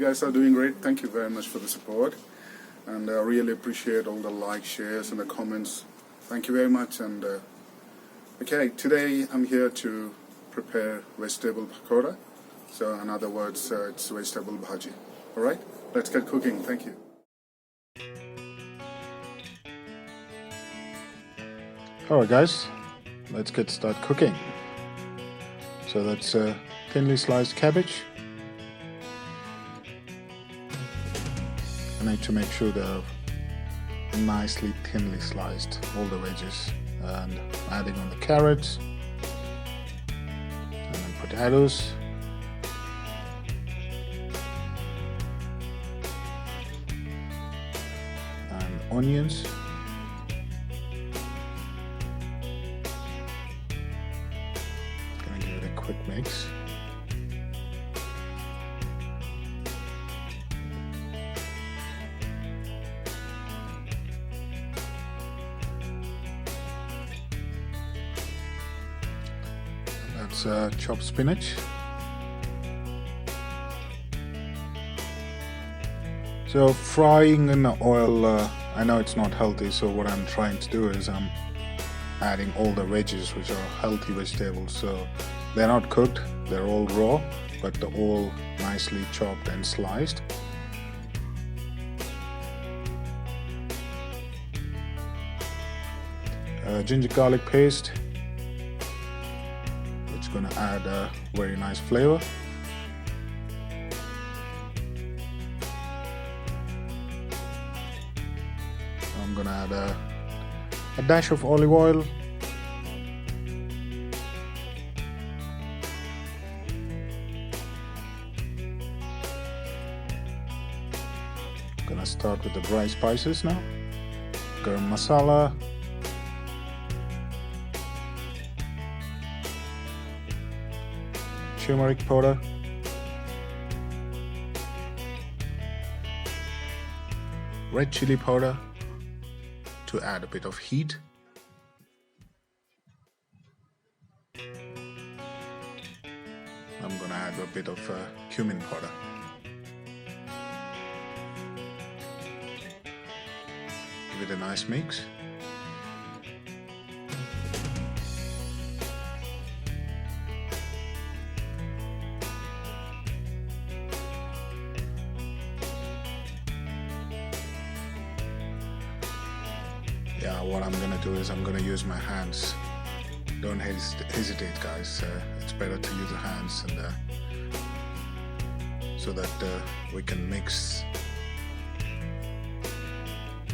guys are doing great. Thank you very much for the support, and I really appreciate all the likes, shares and the comments. Thank you very much. And okay, today I'm here to prepare vegetable pakoda. So in other words, it's vegetable bhajji. Alright, let's get cooking. Thank you. Alright guys, let's get started cooking. So that's thinly sliced cabbage. I need to make sure they're nicely thinly sliced, all the veggies, and adding on the carrots and then potatoes, and onions. Gonna give it a quick mix. That's chopped spinach. So frying in the oil, I know it's not healthy, so what I'm trying to do is I'm adding all the veggies, which are healthy vegetables. So they're not cooked, they're all raw, but they're all nicely chopped and sliced. Ginger garlic paste, which is going to add a very nice flavor. I'm going to add a dash of olive oil, gonna start with the dry spices now. Garam masala, turmeric powder, red chili powder to add a bit of heat, I'm gonna add a bit of cumin powder. Give it a nice mix. Yeah, what I'm gonna do is I'm gonna use my hands. Don't hesitate, guys. It's better to use the hands, and so that we can mix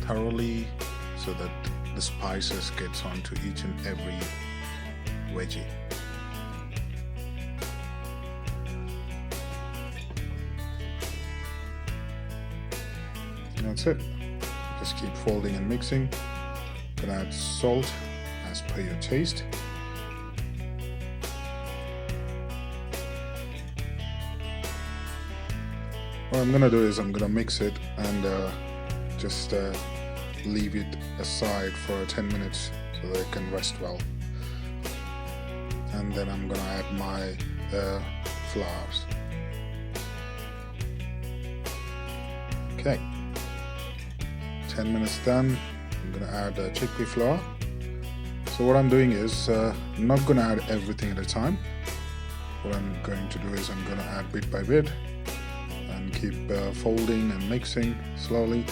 thoroughly, so that the spices gets onto each and every veggie. And that's it. Just keep folding and mixing. Gonna add salt as per your taste. What I'm gonna do is I'm gonna mix it and just leave it aside for 10 minutes so that it can rest well. And then I'm gonna add my flours. Okay, 10 minutes done. I'm gonna add chickpea flour. So what I'm doing is I'm not gonna add everything at a time. What I'm going to do is I'm gonna add bit by bit and keep folding and mixing slowly,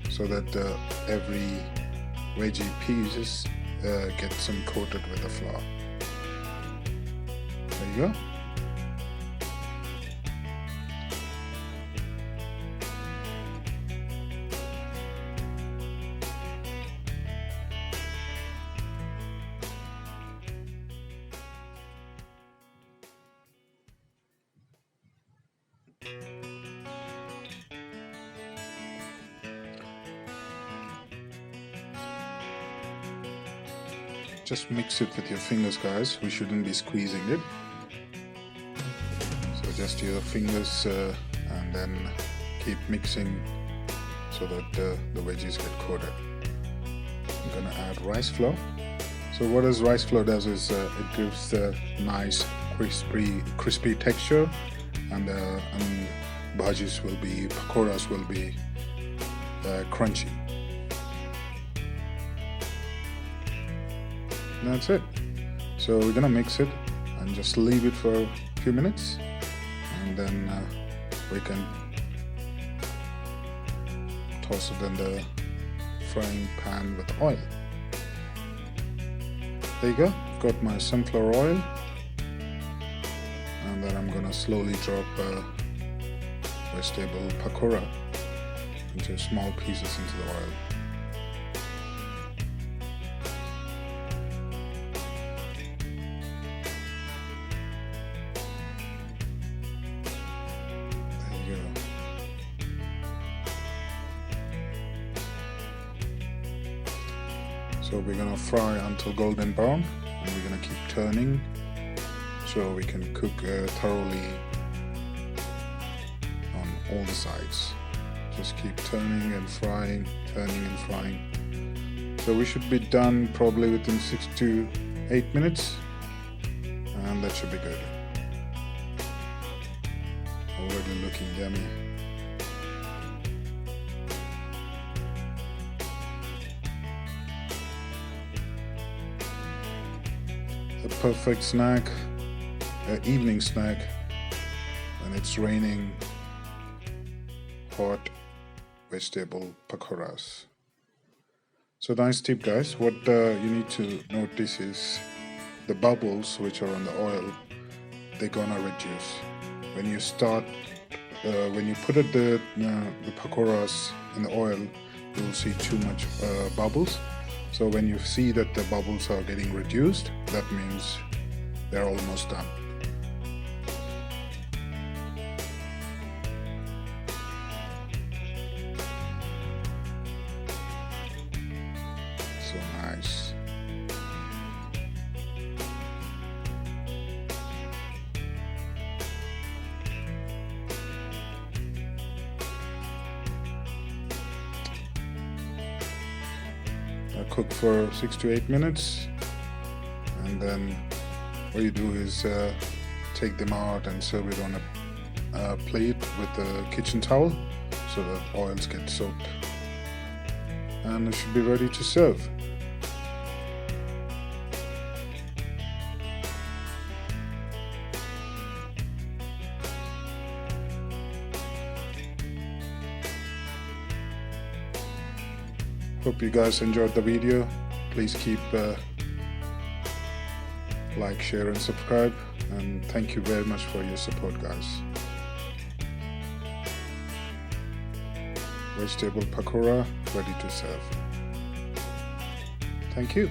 so that every veggie pieces gets coated with the flour. There you go. Just mix it with your fingers, guys. We shouldn't be squeezing it. So just your fingers and then keep mixing so that the veggies get coated. I'm gonna add rice flour. So what rice flour does is it gives a nice crispy texture and Bhajis will be, Pakoras will be crunchy. And that's it. So we're gonna mix it and just leave it for a few minutes, and then we can toss it in the frying pan with oil. There you go, got my sunflower oil, and then I'm gonna slowly drop vegetable pakora into small pieces into the oil. There you go. So we're gonna fry until golden brown, and we're gonna keep turning so we can cook thoroughly on all the sides. Just keep turning and frying, turning and frying. So we should be done probably within 6 to 8 minutes, and that should be good. Already looking yummy. The perfect snack, evening snack when it's raining. Hot vegetable pakoras. So nice tip, guys. What you need to notice is the bubbles which are on the oil, they're gonna reduce when you start. When you put the pakoras in the oil, you will see too much bubbles. So when you see that the bubbles are getting reduced, that means they're almost done. So nice. Cook for 6 to 8 minutes, and then what you do is take them out and serve it on a plate with a kitchen towel so that oils get soaked, and it should be ready to serve. Hope you guys enjoyed the video. Please keep like, share and subscribe, and thank you very much for your support, guys. Vegetable pakora ready to serve. Thank you.